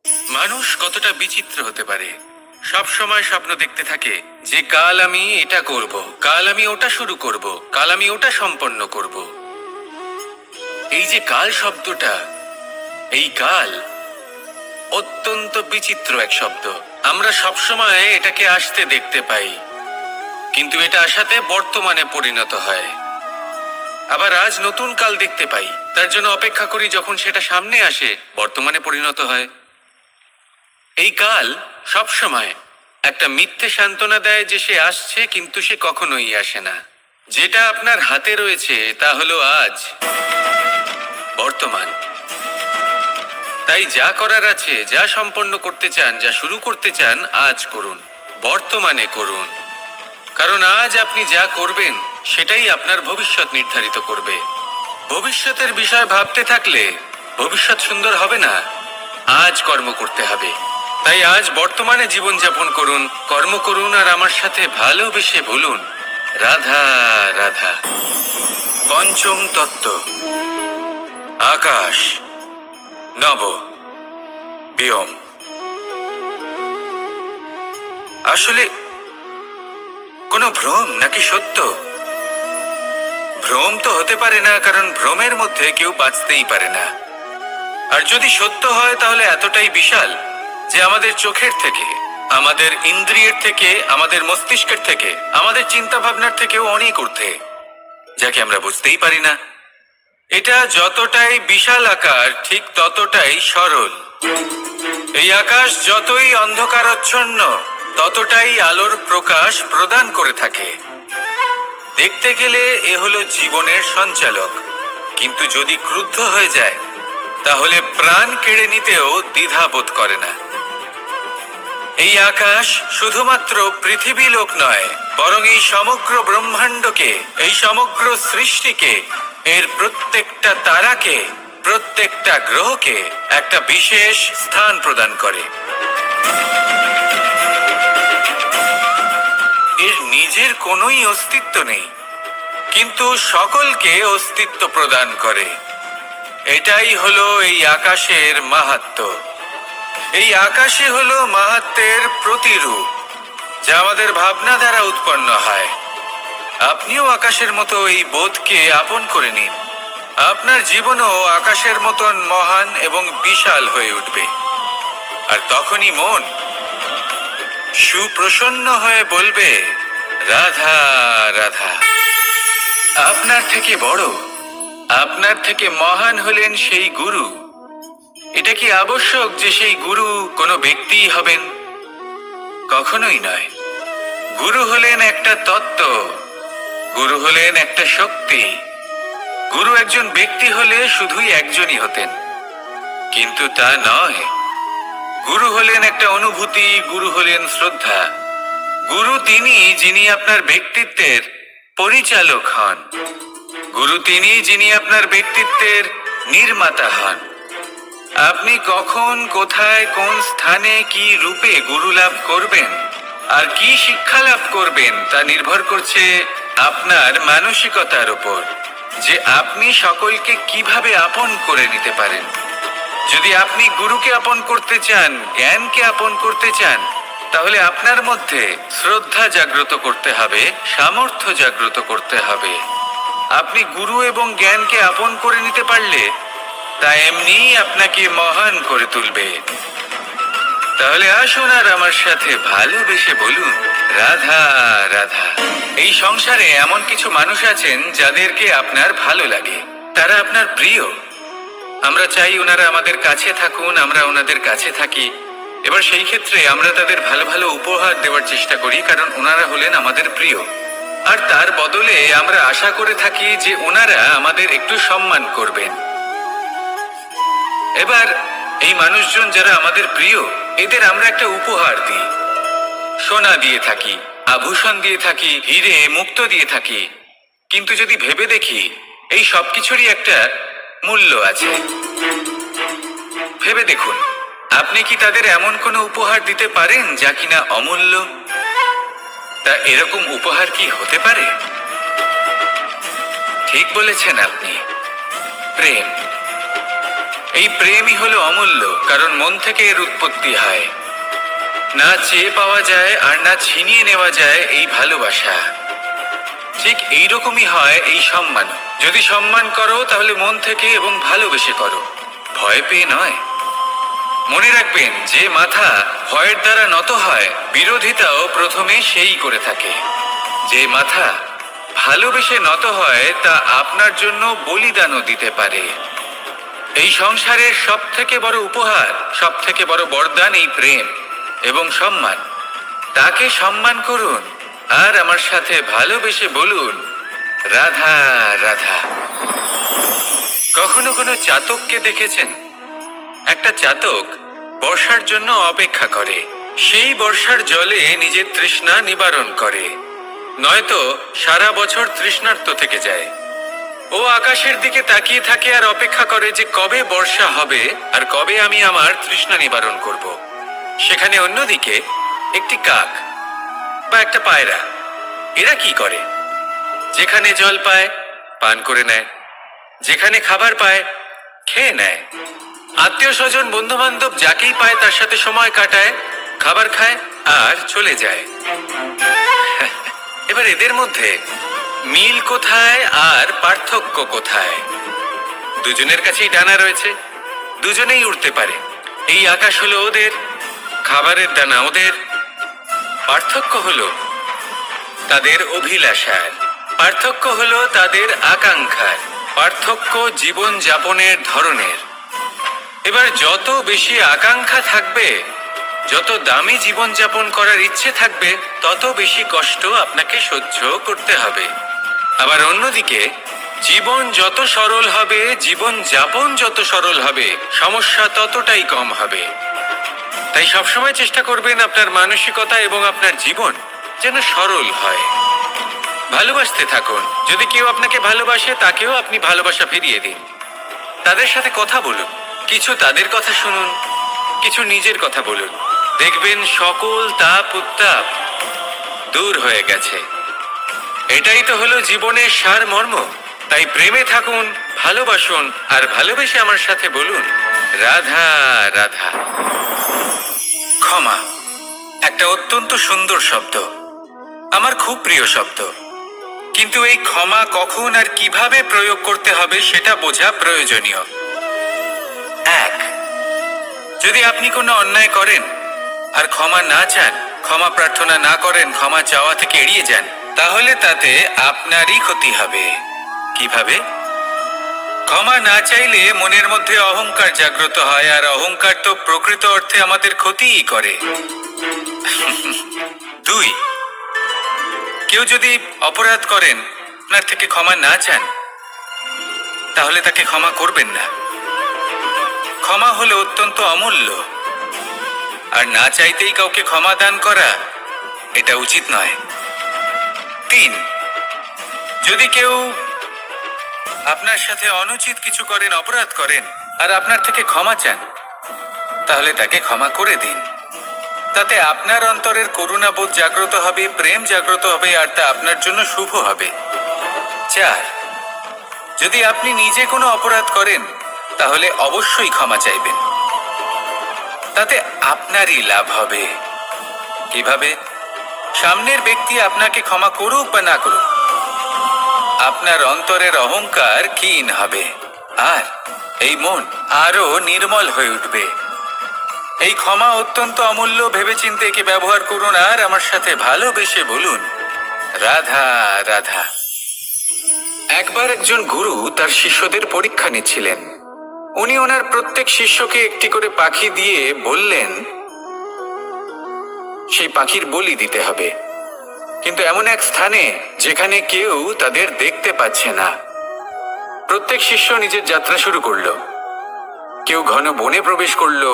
মানুষ কতটা বিচিত্র হতে পারে। সব সময় স্বপ্ন দেখতে থাকে যে কাল আমি এটা করব, কাল আমি ওটা শুরু করব, কাল আমি ওটা সম্পন্ন করব। এই যে কাল শব্দটা, এই কাল অত্যন্ত বিচিত্র এক শব্দ। আমরা সব সময় এটাকে আসতে দেখতে পাই, কিন্তু এটা আসাতে বর্তমানে পরিণত হয়। আবার আজ নতুন কাল দেখতে পাই, তার জন্য অপেক্ষা করি, যখন সেটা সামনে আসে বর্তমানে পরিণত হয়। এই কাল সব সময় একটা মিথ্যে সান্ত্বনা দেয় যে সে আসছে, কিন্তু সে কখনোই আসে না। যেটা আপনার হাতে রয়েছে তা হলো আজ, বর্তমান। তাই যা করার আছে, যা সম্পন্ন করতে চান, যা শুরু করতে চান, আজ করুন, বর্তমানে করুন। কারণ আজ আপনি যা করবেন সেটাই আপনার ভবিষ্যৎ নির্ধারিত করবে। ভবিষ্যতের বিষয় ভাবতে থাকলে ভবিষ্যৎ সুন্দর হবে না। আজ কর্ম করতে হবে। তাই আজ বর্তমানে জীবনযাপন করুন, কর্ম করুন, আর আমার সাথে ভালোবেসে বলুন, রাধা রাধা। পঞ্চম তত্ত্ব, আকাশ, নব, ব্যোম। আসলে কোনো ভ্রম নাকি সত্য? ভ্রম তো হতে পারে না, কারণ ভ্রমের মধ্যে কেউ বাঁচতেই পারে না। আর যদি সত্য হয় তাহলে এতটাই বিশাল যে আমাদের চোখের থেকে, আমাদের ইন্দ্রিয়ের থেকে, আমাদের মস্তিষ্কের থেকে, আমাদের চিন্তা ভাবনার থেকেও অনেক ঊর্ধ্বে, যাকে আমরা বুঝতেই পারি না। এটা যতটাই বিশাল আকার, ঠিক ততটাই সরল। এই আকাশ যতই অন্ধকারাচ্ছন্ন, ততটাই আলোর প্রকাশ প্রদান করে থাকে। দেখতে গেলে এ হলো জীবনের সঞ্চালক, কিন্তু যদি ক্রুদ্ধ হয়ে যায় তাহলে প্রাণ কেড়ে নিতেও দ্বিধা বোধ করে না। এই আকাশ শুধুমাত্র পৃথিবী লোক নয়, বরং এই সমগ্র ব্রহ্মাণ্ডকে, এই সমগ্র সৃষ্টিকে, এর প্রত্যেকটা তারাকে, প্রত্যেকটা গ্রহকে একটা বিশেষ স্থান প্রদান করে। এর নিজের কোনোই অস্তিত্ব নেই, কিন্তু সকলকে অস্তিত্ব প্রদান করে। এটাই হলো এই আকাশের মাহাত্ম্য। এই আকাশই হলো মাহাত্ম্যের প্রতিরূপ, যা আমাদের ভাবনা দ্বারা উৎপন্ন হয়। আপনিও আকাশের মতো এই বোধকে আপন করে নিন। আপনার জীবনও আকাশের মতন মহান এবং বিশাল হয়ে উঠবে। আর তখনই মন সুপ্রসন্ন হয়ে বলবে, রাধা রাধা। আপনার থেকে বড়, আপনার থেকে মহান হলেন সেই গুরু। এটা কি আবশ্যক যে সেই গুরু কোনো ব্যক্তিই হবেন? কখনোই নয়। গুরু হলেন একটা তত্ত্ব, গুরু হলেন একটা শক্তি। গুরু একজন ব্যক্তি হলে শুধুই একজনই হতেন, কিন্তু তা নয়। গুরু হলেন একটা অনুভূতি, গুরু হলেন শ্রদ্ধা। গুরু তিনি যিনি আপনার ব্যক্তিত্বের পরিচালক হন। গুরু তিনি যিনি আপনার ব্যক্তিত্বের নির্মাতা হন। আপনি কখন, কোথায়, কোন স্থানে, কি রূপে গুরু লাভ করবেন আর কি শিক্ষা লাভ করবেন তা নির্ভর করছে আপনার মানসিকতার উপর, যে আপনি সকলকে কিভাবে আপন করে নিতে পারেন। যদি আপনি গুরুকে আপন করতে চান, জ্ঞানকে আপন করতে চান, তাহলে আপনার মধ্যে শ্রদ্ধা জাগ্রত করতে হবে, সামর্থ্য জাগ্রত করতে হবে। আপনি গুরু এবং জ্ঞানকে আপন করে নিতে পারলে তা এমনিই আপনাকে মহান করে তুলবে। তাহলে আসুন আর আমার সাথে ভালোবেসে বলুন, রাধা রাধা। এই সংসারে এমন কিছু মানুষ আছেন যাদেরকে আপনার ভালো লাগে, তারা আপনার প্রিয়। আমরা চাই ওনারা আমাদের কাছে থাকুন, আমরা ওনাদের কাছে থাকি। এবার সেই ক্ষেত্রে আমরা তাদের ভালো ভালো উপহার দেওয়ার চেষ্টা করি, কারণ ওনারা হলেন আমাদের প্রিয়। আর তার বদলে আমরা আশা করে থাকি যে ওনারা আমাদের একটু সম্মান করবেন। এবার এই মানুষজন যারা আমাদের প্রিয়, এদের আমরা একটা উপহার দিই। সোনা দিয়ে থাকি, আভূষণ দিয়ে থাকি, হিরে মুক্ত দিয়ে থাকি। কিন্তু যদি ভেবে দেখি, এই সবকিছুরই একটা মূল্য আছে। ভেবে দেখুন, আপনি কি তাদের এমন কোনো উপহার দিতে পারেন যা কিনা অমূল্য? তা এরকম উপহার কি হতে পারে? ঠিক বলেছেন আপনি, প্রেম। এই প্রেমই হলো অমূল্য, কারণ মন থেকে এর উৎপত্তি হয়। না চেয়ে পাওয়া যায় আর না ছিনিয়ে নেওয়া যায় এই ভালোবাসা। ঠিক এইরকমই হয় এই সম্মান। যদি সম্মান করো তাহলে মন থেকে এবং ভালোবেসে করো, ভয় পেয়ে নয়। মনে রাখবেন, যে মাথা ভয়ের দ্বারা নত হয়, বিরোধিতাও প্রথমে সেই করে থাকে। যে মাথা ভালোবেসে নত হয়, তা আপনার জন্য বলিদানও দিতে পারে। এই সংসারের সব থেকে বড় উপহার, সব থেকে বড় বরদান এই প্রেম এবং সম্মান। তাকে সম্মান করুন আর আমার সাথে ভালোবেসে বলুন, রাধা রাধা। কখনো কোনো চাতককে দেখেছেন? একটা চাতক বর্ষার জন্য অপেক্ষা করে। সেই বর্ষার জলে নিজের তৃষ্ণা নিবারণ করে, নয়তো সারা বছর তৃষ্ণার্ত থেকে যায়। ও আকাশের দিকে তাকিয়ে থাকে আর অপেক্ষা করে যে কবে বর্ষা হবে আর কবে আমি আমার তৃষ্ণা নিবারণ করব। সেখানে অন্যদিকে একটি কাক বা একটা পায়রা, এরা কি করে? যেখানে জল পায় পান করে নেয়, যেখানে খাবার পায় খেয়ে নেয়, আত্মীয় স্বজন বন্ধু বান্ধব যাকেই পায় তার সাথে সময় কাটায়, খাবার খায় আর চলে যায়। এবার এদের মধ্যে মিল কোথায় আর পার্থক্য কোথায়? দুজনের কাছেই ডানা রয়েছে, দুজনেই উড়তে পারে। এই আকাশ হলো ওদের, খাবারের দানা ওদের। পার্থক্য হলো তাদের অভিলাষার, পার্থক্য হলো তাদের আকাঙ্ক্ষার, পার্থক্য জীবন যাপনের ধরনের। এবার যত বেশি আকাঙ্ক্ষা থাকবে, যত দামি জীবন যাপন করার ইচ্ছে থাকবে, তত বেশি কষ্ট আপনাকে সহ্য করতে হবে। আবার অন্যদিকে জীবন যত সরল হবে, জীবন যাপন যত সরল হবে, সমস্যা ততটাই কম হবে। তাই সবসময় চেষ্টা করবেন আপনার মানসিকতা এবং আপনার জীবন যেন সরল হয়। ভালোবাসতে থাকুন। যদি কেউ আপনাকে ভালোবাসে, তাকেও আপনি ভালোবাসা ফিরিয়ে দিন। তাদের সাথে কথা বলুন, কিছু তাদের কথা শুনুন, কিছু নিজের কথা বলুন। দেখবেন সকল তাপ উত্তাপ দূর হয়ে গেছে। এটাই তো হলো জীবনের সারমর্ম। তাই প্রেমে থাকুন, ভালোবাসুন, আর ভালোবেসে আমার সাথে বলুন, রাধা রাধা। ক্ষমা একটা অত্যন্ত সুন্দর শব্দ, আমার খুব প্রিয় শব্দ। কিন্তু এই ক্ষমা কখন আর কিভাবে প্রয়োগ করতে হবে সেটা বোঝা প্রয়োজনীয়। এক, যদি আপনি কোনো অন্যায় করেন আর ক্ষমা না চান, ক্ষমা প্রার্থনা না করেন, ক্ষমা চাওয়া থেকে এড়িয়ে যান, তাহলে তাতে আপনারই ক্ষতি হবে। কিভাবে? ক্ষমা না চাইলে মনের মধ্যে অহংকার জাগ্রত হয়, আর অহংকার তো প্রকৃত অর্থে আমাদের ক্ষতিই করে। দুই, কেউ যদি অপরাধ করেন, আপনার থেকে ক্ষমা না চান, তাহলে তাকে ক্ষমা করবেন না। ক্ষমা হলো অত্যন্ত অমূল্য, আর না চাইতেই কাউকে ক্ষমা দান করা এটা উচিত নয়। তিন, যদি কেউ আপনার সাথে অনুচিত কিছু করেন, অপরাধ করেন, আর আপনার থেকে ক্ষমা চান, তাহলে তাকে ক্ষমা করে দিন। তাতে আপনার অন্তরের করুণাবোধ জাগ্রত হবে, প্রেম জাগ্রত হবে, আর তা আপনার জন্য শুভ হবে। চার, যদি আপনি নিজে কোনো অপরাধ করেন, তাহলে অবশ্যই ক্ষমা চাইবেন। তাতে আপনারই লাভ হবে। কিভাবে? সামনের ব্যক্তি আপনাকে ক্ষমা করুক বা না করুক, আপনার অন্তরের অহংকার ক্ষীণ হবে, আর এই মন আরো নির্মল হয়ে উঠবে। এই ক্ষমা অত্যন্ত অমূল্য। ভেবেচিন্তে একে ব্যবহার করুন আর আমার সাথে ভালোবেসে বলুন, রাধা রাধা। একবার একজন গুরু তার শিষ্যদের পরীক্ষা নিচ্ছিলেন। উনি ওনার প্রত্যেক শিষ্যকে একটি করে পাখি দিয়ে বললেন সেই পাখির বলি দিতে হবে, কিন্তু এমন এক স্থানে যেখানে কেউ তাদের দেখতে পাচ্ছে না। প্রত্যেক শিষ্য নিজের যাত্রা শুরু করলো। কেউ ঘন বনে প্রবেশ করলো,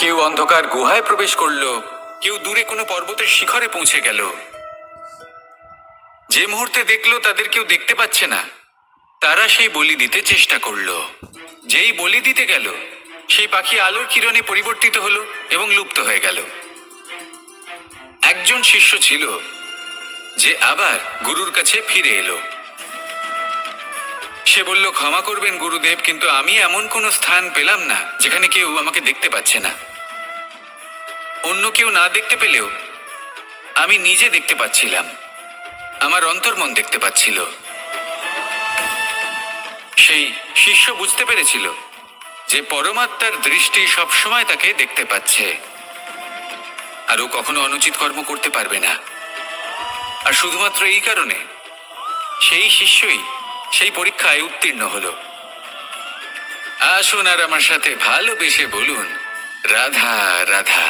কেউ অন্ধকার গুহায় প্রবেশ করলো, কেউ দূরে কোনো পর্বতের শিখরে পৌঁছে গেল। যে মুহূর্তে দেখলো তাদের কেউ দেখতে পাচ্ছে না, তারা সেই বলি দিতে চেষ্টা করলো। যেই বলি দিতে গেল, সেই পাখি আলোর কিরণে পরিবর্তিত হলো এবং লুপ্ত হয়ে গেল। একজন শিষ্য ছিল যে আবার গুরুর কাছে ফিরে এলো। সে বলল, ক্ষমা করবেন গুরুদেব, কিন্তু আমি এমন কোনো স্থান পেলাম না যেখানে কেউ আমাকে দেখতে পাচ্ছে না। অন্য কেউ না দেখতে পেলেও আমি নিজে দেখতে পাচ্ছিলাম, আমার অন্তর্মন দেখতে পাচ্ছিল। সেই শিষ্য বুঝতে পেরেছিল যে পরমাত্মার দৃষ্টি সবসময় তাকে দেখতে পাচ্ছে, আর ও কখনো অনুচিত কর্ম করতে পারবে না। আর শুধুমাত্র এই কারণে সেই শিষ্যই সেই পরীক্ষায় উত্তীর্ণ হলো। আসুন আর আমার সাথে ভালোবেসে বলুন, রাধা রাধা।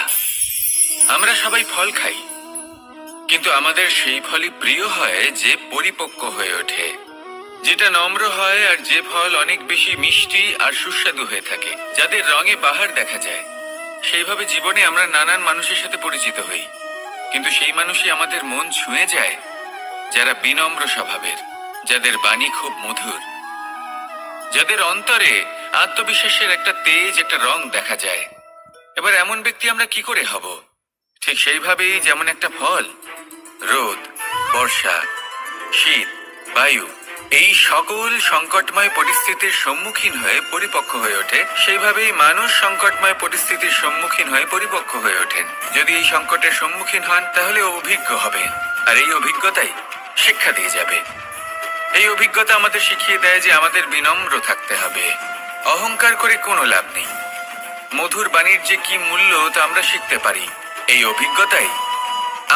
আমরা সবাই ফল খাই, কিন্তু আমাদের সেই ফলই প্রিয় হয় যে পরিপক্ক হয়ে ওঠে, যেটা নম্র হয়, আর যে ফল অনেক বেশি মিষ্টি আর সুস্বাদু হয়ে থাকে, যাদের রঙে বাহার দেখা যায়। সেইভাবে জীবনে আমরা নানান মানুষের সাথে পরিচিত হই, কিন্তু সেই মানুষই আমাদের মন ছুঁয়ে যায় যারা বিনম্র স্বভাবের, যাদের বাণী খুব মধুর, যাদের অন্তরে আত্মবিশ্বাসের একটা তেজ, একটা রং দেখা যায়। এবার এমন ব্যক্তি আমরা কি করে হব? ঠিক সেইভাবেই যেমন একটা ফল রোদ, বর্ষা, শীত, বায়ু এই সকল সংকটময় পরিস্থিতির সম্মুখীন হয়ে পরিপক্ক হয়ে ওঠে, সেইভাবেই মানুষ সংকটময় পরিস্থিতির সম্মুখীন হয়ে পরিপক্ক হয়ে ওঠেন। যদি এই সংকটের সম্মুখীন হন তাহলে অভিজ্ঞ হবেন, আর এই অভিজ্ঞতাই শিক্ষা দিয়ে যাবে। এই অভিজ্ঞতা আমাদের শিখিয়ে দেয় যে আমাদের বিনম্র থাকতে হবে, অহংকার করে কোনো লাভ নেই। মধুর বাণীর যে কি মূল্য তা আমরা শিখতে পারি। এই অভিজ্ঞতাই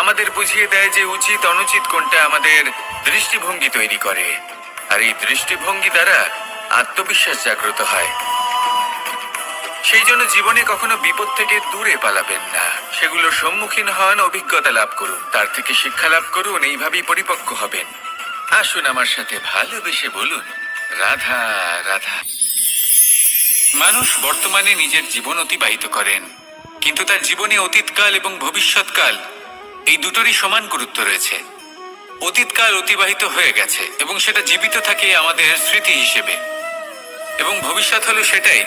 আমাদের বুঝিয়ে দেয় যে উচিত অনুচিত কোনটা আমাদের দৃষ্টিভঙ্গি তৈরি করে, আর এই দৃষ্টিভঙ্গি দ্বারা আত্মবিশ্বাস জাগ্রত হয়। সেই জন্য জীবনে কখনো বিপদ থেকে দূরে পালাবেন না, সেগুলোর সম্মুখীন হন, অভিজ্ঞতা লাভ করুন, তার থেকে শিক্ষা লাভ করুন, এইভাবেই পরিপক্ক হবেন। আসুন আমার সাথে ভালোবেসে বলুন, রাধা রাধা। মানুষ বর্তমানে নিজের জীবন অতিবাহিত করেন, কিন্তু তার জীবনে অতীতকাল এবং ভবিষ্যৎকাল এই দুটোরই সমান গুরুত্ব রয়েছে। অতীতকাল অতিবাহিত হয়ে গেছে এবং সেটা জীবিত থাকে আমাদের স্মৃতি হিসেবে, এবং ভবিষ্যৎ হলো সেটাই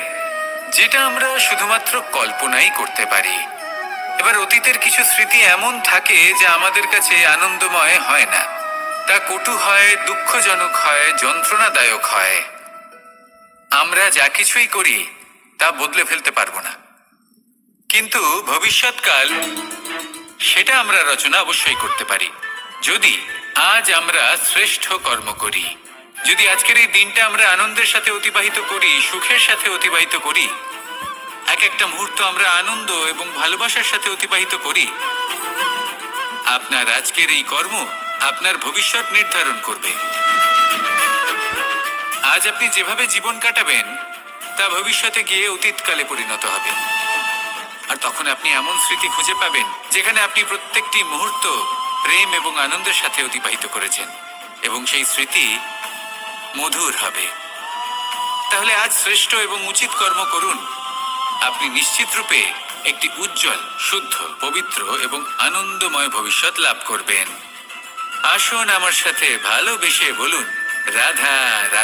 যেটা আমরা শুধুমাত্র কল্পনাই করতে পারি। এবার অতীতের কিছু স্মৃতি এমন থাকে যা আমাদের কাছে আনন্দময় হয় না, তা কটু হয়, দুঃখজনক হয়, যন্ত্রণাদায়ক হয়। আমরা যা কিছুই করি তা বদলে ফেলতে পারবো না, কিন্তু ভবিষ্যৎকাল সেটা আমরা রচনা অবশ্যই করতে পারি, যদি আজ আমরা শ্রেষ্ঠ কর্ম করি। যদি আজকের এই দিনটা আমরা আনন্দের সাথে অতিবাহিত করি, সুখের সাথে অতিবাহিত করি, এক একটা মুহূর্ত আমরা আনন্দ এবং ভালোবাসার সাথে অতিবাহিত করি, আপনার আজকের এই কর্ম আপনার ভবিষ্যৎ নির্ধারণ করবে। আজ আপনি যেভাবে জীবন কাটাবেন তা ভবিষ্যতে গিয়ে অতীতকালে পরিণত হবে, আর তখন আপনি এমন স্মৃতি খুঁজে পাবেন যেখানে আপনি প্রত্যেকটি মুহূর্ত প্রেম এবং আনন্দের সাথে অতিবাহিত করেছেন, এবং সেই স্মৃতি মধুর হবে। তাহলে আজ শ্রেষ্ঠ এবং উচিত কর্ম করুন, আপনি নিশ্চিত রূপে একটি উজ্জ্বল, শুদ্ধ, পবিত্র এবং আনন্দময় ভবিষ্যৎ লাভ করবেন। আসুন আমার সাথে ভালোবেসে বলুন, রাধা রাধা।